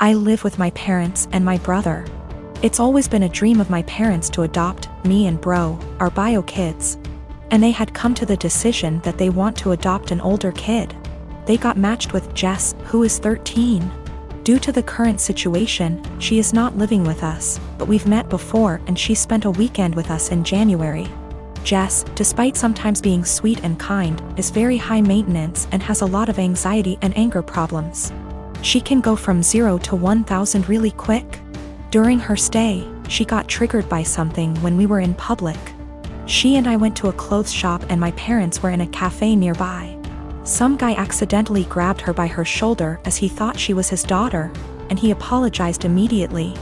I live with my parents and my brother. It's always been a dream of my parents to adopt me and bro, our bio kids. And they had come to the decision that they want to adopt an older kid. They got matched with Jess, who is 13. Due to the current situation, she is not living with us, but we've met before and she spent a weekend with us in January. Jess, despite sometimes being sweet and kind, is very high maintenance and has a lot of anxiety and anger problems. She can go from 0 to 1,000 really quick. During her stay, she got triggered by something when we were in public. She and I went to a clothes shop and my parents were in a cafe nearby. Some guy accidentally grabbed her by her shoulder as he thought she was his daughter, and he apologized immediately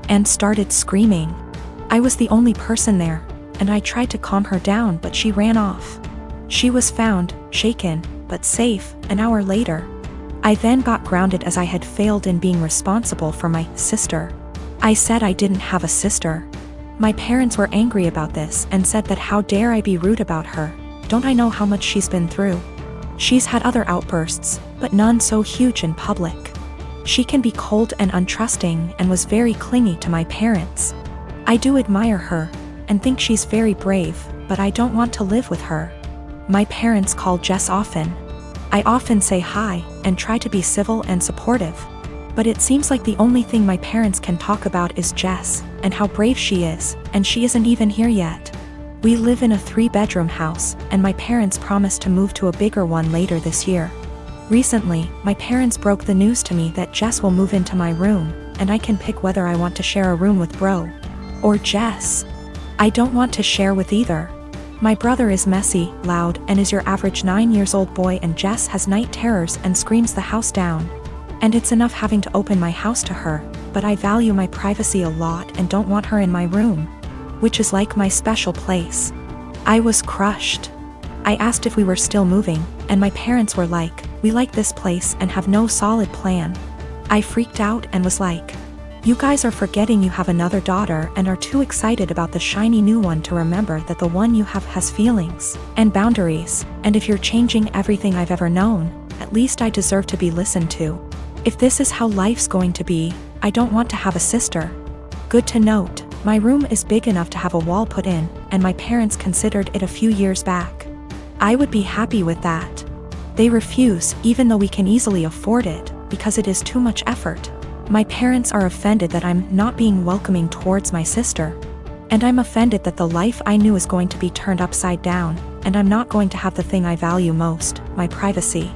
and started screaming. I was the only person there, and I tried to calm her down, but she ran off. She was found, shaken, but safe, an hour later. I then got grounded as I had failed in being responsible for my sister. I said I didn't have a sister. My parents were angry about this and said that how dare I be rude about her, don't I know how much she's been through? She's had other outbursts, but none so huge in public. She can be cold and untrusting and was very clingy to my parents. I do admire her and think she's very brave, but I don't want to live with her. My parents call Jess often. I often say hi and try to be civil and supportive. But it seems like the only thing my parents can talk about is Jess and how brave she is, and she isn't even here yet. We live in a 3-bedroom house, and my parents promised to move to a bigger one later this year. Recently, my parents broke the news to me that Jess will move into my room, and I can pick whether I want to share a room with bro or Jess. I don't want to share with either. My brother is messy, loud, and is your average 9-year-old boy, and Jess has night terrors and screams the house down. And it's enough having to open my house to her, but I value my privacy a lot and don't want her in my room, which is like my special place. I was crushed. I asked if we were still moving, and my parents were like, we like this place and have no solid plan. I freaked out and was like, you guys are forgetting you have another daughter and are too excited about the shiny new one to remember that the one you have has feelings and boundaries, and if you're changing everything I've ever known, at least I deserve to be listened to. If this is how life's going to be, I don't want to have a sister. Good to note, my room is big enough to have a wall put in, and my parents considered it a few years back. I would be happy with that. They refuse, even though we can easily afford it, because it is too much effort. My parents are offended that I'm not being welcoming towards my sister. And I'm offended that the life I knew is going to be turned upside down, and I'm not going to have the thing I value most, my privacy.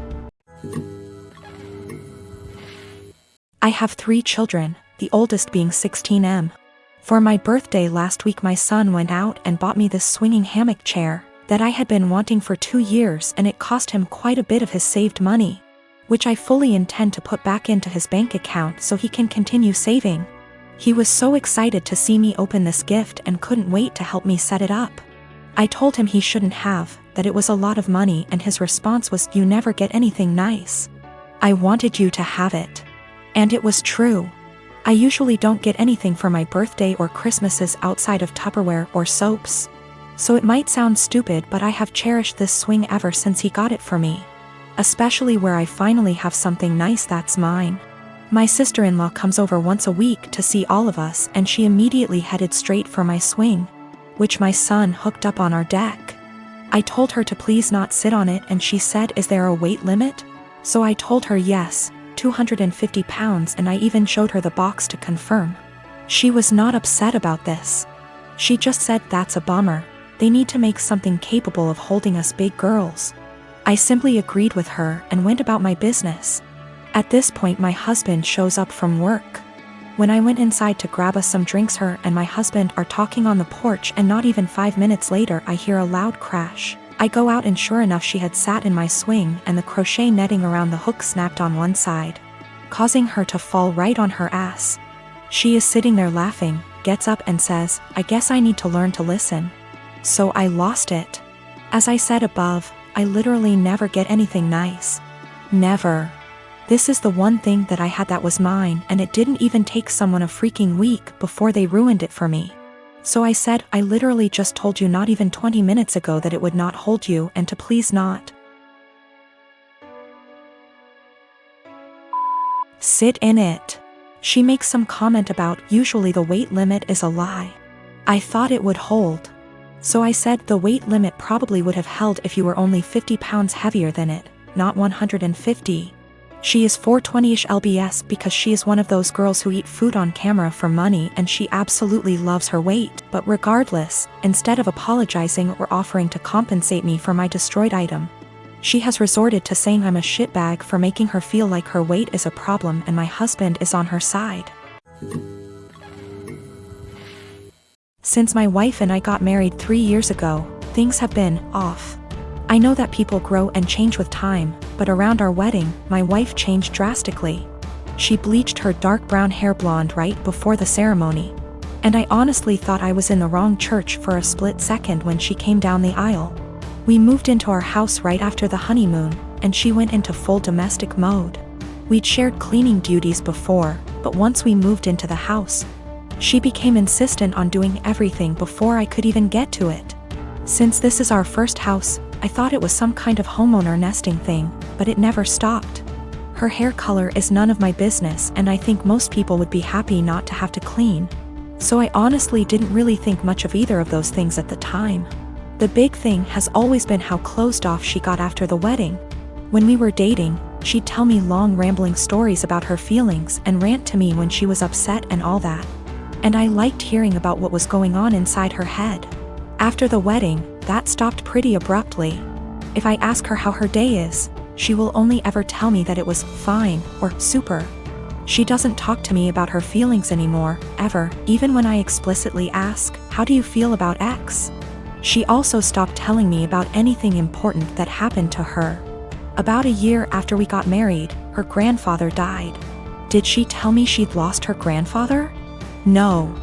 I have 3 children, the oldest being 16M. For my birthday last week, my son went out and bought me this swinging hammock chair that I had been wanting for 2 years, and it cost him quite a bit of his saved money, which I fully intend to put back into his bank account so he can continue saving. He was so excited to see me open this gift and couldn't wait to help me set it up. I told him he shouldn't have, that it was a lot of money, and his response was, "You never get anything nice. I wanted you to have it." And it was true. I usually don't get anything for my birthday or Christmases outside of Tupperware or soaps. So it might sound stupid, but I have cherished this swing ever since he got it for me. Especially where I finally have something nice that's mine. My sister-in-law comes over once a week to see all of us, and she immediately headed straight for my swing, which my son hooked up on our deck. I told her to please not sit on it, and she said, "Is there a weight limit?" So I told her yes, 250 pounds, and I even showed her the box to confirm. She was not upset about this. She just said, "That's a bummer. They need to make something capable of holding us big girls." I simply agreed with her and went about my business. At this point, my husband shows up from work. When I went inside to grab us some drinks, her and my husband are talking on the porch, and not even 5 minutes later I hear a loud crash. I go out, and sure enough, she had sat in my swing, and the crochet netting around the hook snapped on one side, causing her to fall right on her ass. She is sitting there laughing, gets up and says, "I guess I need to learn to listen." So I lost it. As I said above, I literally never get anything nice. Never. This is the one thing that I had that was mine, and it didn't even take someone a freaking week before they ruined it for me. So I said, "I literally just told you not even 20 minutes ago that it would not hold you, and to please not sit in it." She makes some comment about usually the weight limit is a lie. I thought it would hold. So I said the weight limit probably would have held if you were only 50 pounds heavier than it, not 150. She is 420-ish lbs because she is one of those girls who eat food on camera for money and she absolutely loves her weight. But regardless, instead of apologizing or offering to compensate me for my destroyed item, she has resorted to saying I'm a shitbag for making her feel like her weight is a problem and my husband is on her side. Since my wife and I got married 3 years ago, things have been off. I know that people grow and change with time, but around our wedding, my wife changed drastically. She bleached her dark brown hair blonde right before the ceremony. And I honestly thought I was in the wrong church for a split second when she came down the aisle. We moved into our house right after the honeymoon, and she went into full domestic mode. We'd shared cleaning duties before, but once we moved into the house, she became insistent on doing everything before I could even get to it. Since this is our first house, I thought it was some kind of homeowner nesting thing, but it never stopped. Her hair color is none of my business and I think most people would be happy not to have to clean. So I honestly didn't really think much of either of those things at the time. The big thing has always been how closed off she got after the wedding. When we were dating, she'd tell me long rambling stories about her feelings and rant to me when she was upset and all that. And I liked hearing about what was going on inside her head. After the wedding, that stopped pretty abruptly. If I ask her how her day is, she will only ever tell me that it was fine or super. She doesn't talk to me about her feelings anymore, ever, even when I explicitly ask, "How do you feel about X?" She also stopped telling me about anything important that happened to her. About a year after we got married, her grandfather died. Did she tell me she'd lost her grandfather? No.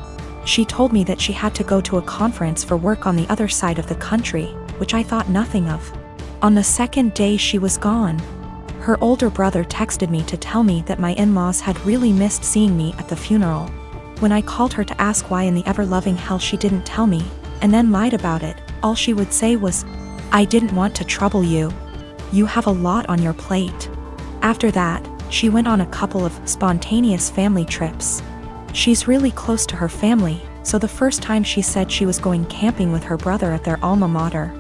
She told me that she had to go to a conference for work on the other side of the country, which I thought nothing of. On the second day she was gone, her older brother texted me to tell me that my in-laws had really missed seeing me at the funeral. When I called her to ask why in the ever-loving hell she didn't tell me, and then lied about it, all she would say was, "I didn't want to trouble you. You have a lot on your plate." After that, she went on a couple of spontaneous family trips. She's really close to her family, so the first time she said she was going camping with her brother at their alma mater,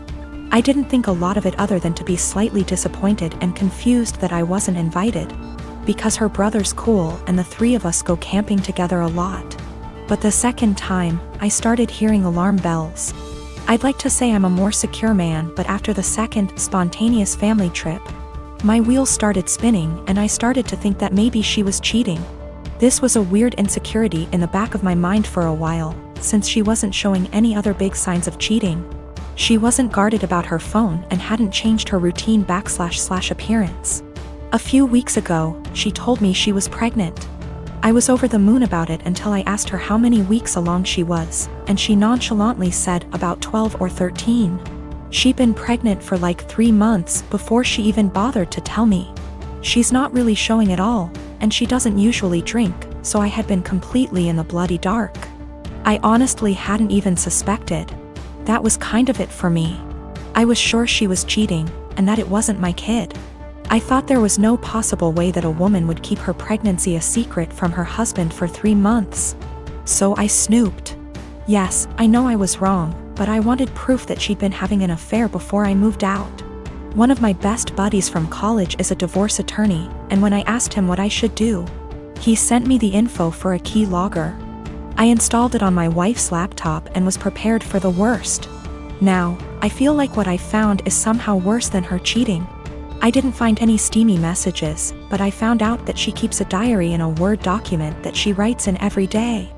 I didn't think a lot of it other than to be slightly disappointed and confused that I wasn't invited, because her brother's cool and the three of us go camping together a lot. But the second time, I started hearing alarm bells. I'd like to say I'm a more secure man, but after the second spontaneous family trip, my wheels started spinning and I started to think that maybe she was cheating. This was a weird insecurity in the back of my mind for a while, since she wasn't showing any other big signs of cheating. She wasn't guarded about her phone and hadn't changed her routine / appearance. A few weeks ago, she told me she was pregnant. I was over the moon about it until I asked her how many weeks along she was, and she nonchalantly said about 12 or 13. She'd been pregnant for like 3 months before she even bothered to tell me. She's not really showing at all, and she doesn't usually drink, so I had been completely in the bloody dark. I honestly hadn't even suspected. That was kind of it for me. I was sure she was cheating, and that it wasn't my kid. I thought there was no possible way that a woman would keep her pregnancy a secret from her husband for 3 months. So I snooped. Yes, I know I was wrong, but I wanted proof that she'd been having an affair before I moved out. One of my best buddies from college is a divorce attorney, and when I asked him what I should do, he sent me the info for a key logger. I installed it on my wife's laptop and was prepared for the worst. Now, I feel like what I found is somehow worse than her cheating. I didn't find any steamy messages, but I found out that she keeps a diary in a Word document that she writes in every day.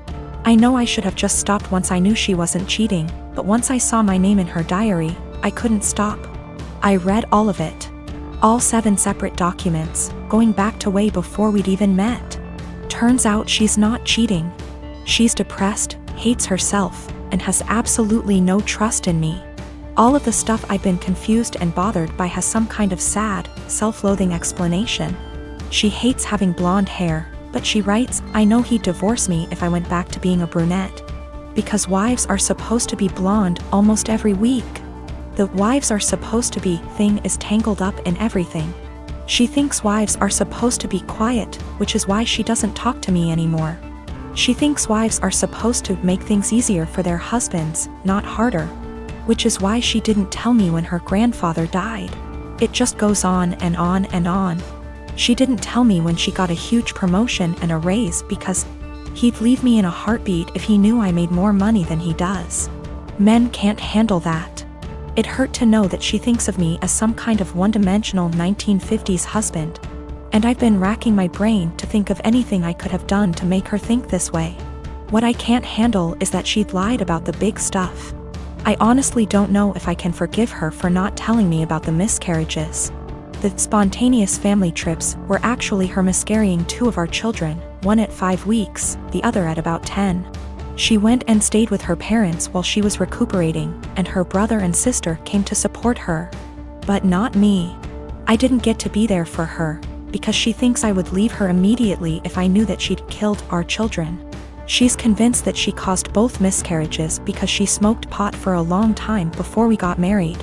I know I should have just stopped once I knew she wasn't cheating, but once I saw my name in her diary, I couldn't stop. I read all of it. All 7 separate documents, going back to way before we'd even met. Turns out she's not cheating. She's depressed, hates herself, and has absolutely no trust in me. All of the stuff I've been confused and bothered by has some kind of sad, self-loathing explanation. She hates having blonde hair, but she writes, "I know he'd divorce me if I went back to being a brunette. Because wives are supposed to be blonde almost every week. The wives are supposed to be thing is tangled up in everything. She thinks wives are supposed to be quiet, which is why she doesn't talk to me anymore. She thinks wives are supposed to make things easier for their husbands, not harder. Which is why she didn't tell me when her grandfather died. It just goes on and on and on. She didn't tell me when she got a huge promotion and a raise because he'd leave me in a heartbeat if he knew I made more money than he does. Men can't handle that. It hurt to know that she thinks of me as some kind of one-dimensional 1950s husband. And I've been racking my brain to think of anything I could have done to make her think this way. What I can't handle is that she'd lied about the big stuff. I honestly don't know if I can forgive her for not telling me about the miscarriages. The spontaneous family trips were actually her miscarrying 2 of our children, one at 5 weeks, the other at about 10. She went and stayed with her parents while she was recuperating, and her brother and sister came to support her. But not me. I didn't get to be there for her, because she thinks I would leave her immediately if I knew that she'd killed our children. She's convinced that she caused both miscarriages because she smoked pot for a long time before we got married.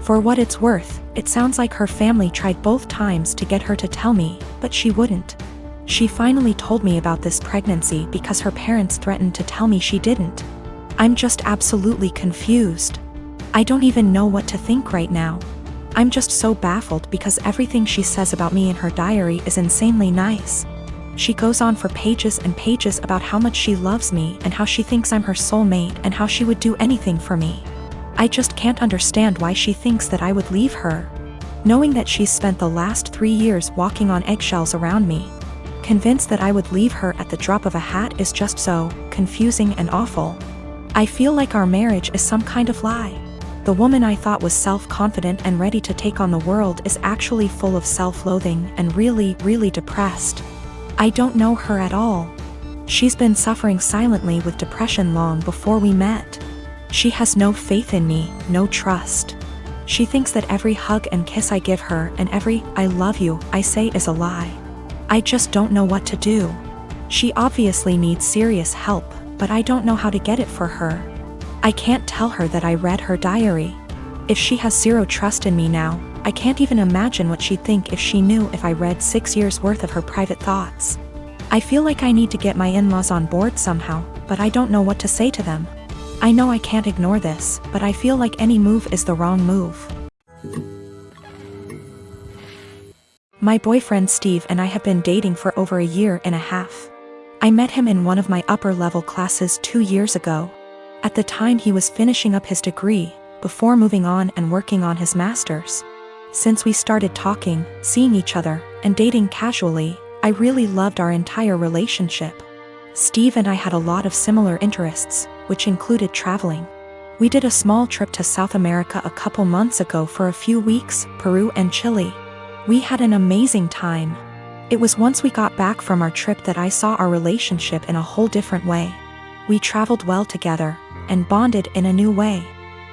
For what it's worth, it sounds like her family tried both times to get her to tell me, but she wouldn't. She finally told me about this pregnancy because her parents threatened to tell me she didn't. I'm just absolutely confused. I don't even know what to think right now. I'm just so baffled because everything she says about me in her diary is insanely nice. She goes on for pages and pages about how much she loves me and how she thinks I'm her soulmate and how she would do anything for me. I just can't understand why she thinks that I would leave her. Knowing that she's spent the last 3 years walking on eggshells around me, convinced that I would leave her at the drop of a hat is just so confusing and awful. I feel like our marriage is some kind of lie. The woman I thought was self-confident and ready to take on the world is actually full of self-loathing and really, really depressed. I don't know her at all. She's been suffering silently with depression long before we met. She has no faith in me, no trust. She thinks that every hug and kiss I give her and every "I love you" I say is a lie. I just don't know what to do. She obviously needs serious help, but I don't know how to get it for her. I can't tell her that I read her diary. If she has zero trust in me now, I can't even imagine what she'd think if she knew if I read 6 years worth of her private thoughts. I feel like I need to get my in-laws on board somehow, but I don't know what to say to them. I know I can't ignore this, but I feel like any move is the wrong move. My boyfriend Steve and I have been dating for over a year and a half. I met him in one of my upper-level classes 2 years ago. At the time he was finishing up his degree, before moving on and working on his master's. Since we started talking, seeing each other, and dating casually, I really loved our entire relationship. Steve and I had a lot of similar interests, which included traveling. We did a small trip to South America a couple months ago for a few weeks, Peru and Chile. We had an amazing time. It was once we got back from our trip that I saw our relationship in a whole different way. We traveled well together, and bonded in a new way.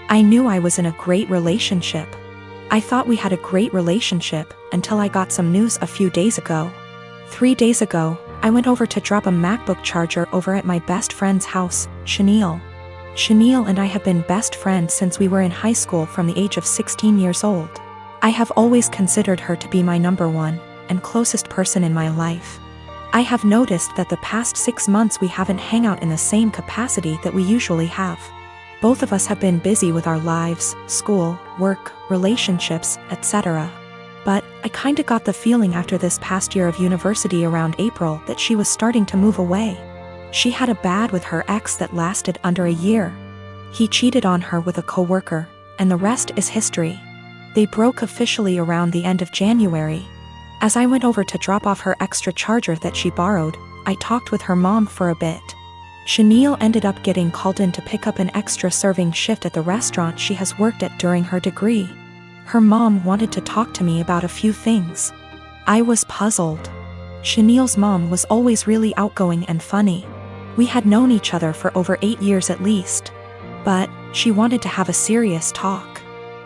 I knew I was in a great relationship. I thought we had a great relationship, until I got some news a few days ago. 3 days ago, I went over to drop a MacBook charger over at my best friend's house, Chenille. Chenille and I have been best friends since we were in high school from the age of 16 years old. I have always considered her to be my number one, and closest person in my life. I have noticed that the past 6 months we haven't hung out in the same capacity that we usually have. Both of us have been busy with our lives, school, work, relationships, etc. But I kinda got the feeling after this past year of university around April that she was starting to move away. She had a bad with her ex that lasted under a year. He cheated on her with a coworker, and the rest is history. They broke officially around the end of January. As I went over to drop off her extra charger that she borrowed, I talked with her mom for a bit. Chenille ended up getting called in to pick up an extra serving shift at the restaurant she has worked at during her degree. Her mom wanted to talk to me about a few things. I was puzzled. Chenille's mom was always really outgoing and funny. We had known each other for over 8 years at least. But she wanted to have a serious talk.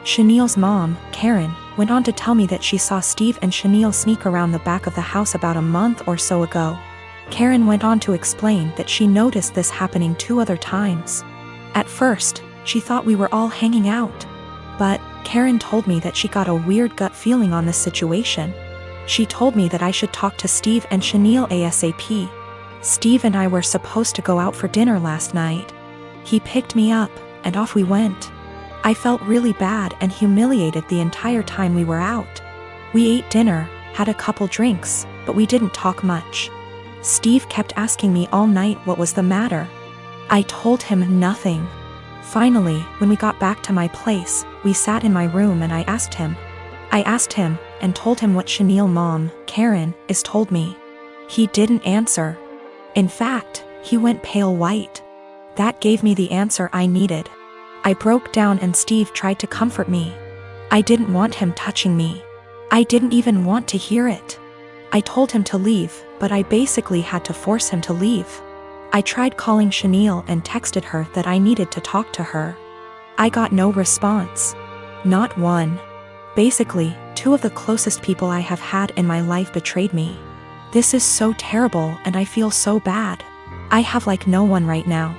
Chenille's mom, Karen, went on to tell me that she saw Steve and Chenille sneak around the back of the house about a month or so ago. Karen went on to explain that she noticed this happening 2 other times. At first, she thought we were all hanging out. But Karen told me that she got a weird gut feeling on this situation. She told me that I should talk to Steve and Chanel ASAP. Steve and I were supposed to go out for dinner last night. He picked me up, and off we went. I felt really bad and humiliated the entire time we were out. We ate dinner, had a couple drinks, but we didn't talk much. Steve kept asking me all night what was the matter. I told him nothing. Finally, when we got back to my place, we sat in my room and I asked him and told him what Chanel's mom, Karen, is told me. He didn't answer. In fact, he went pale white. That gave me the answer I needed. I broke down and Steve tried to comfort me. I didn't want him touching me. I didn't even want to hear it. I told him to leave, but I basically had to force him to leave. I tried calling Chanel and texted her that I needed to talk to her. I got no response. Not one. Basically, 2 of the closest people I have had in my life betrayed me. This is so terrible and I feel so bad. I have like no one right now.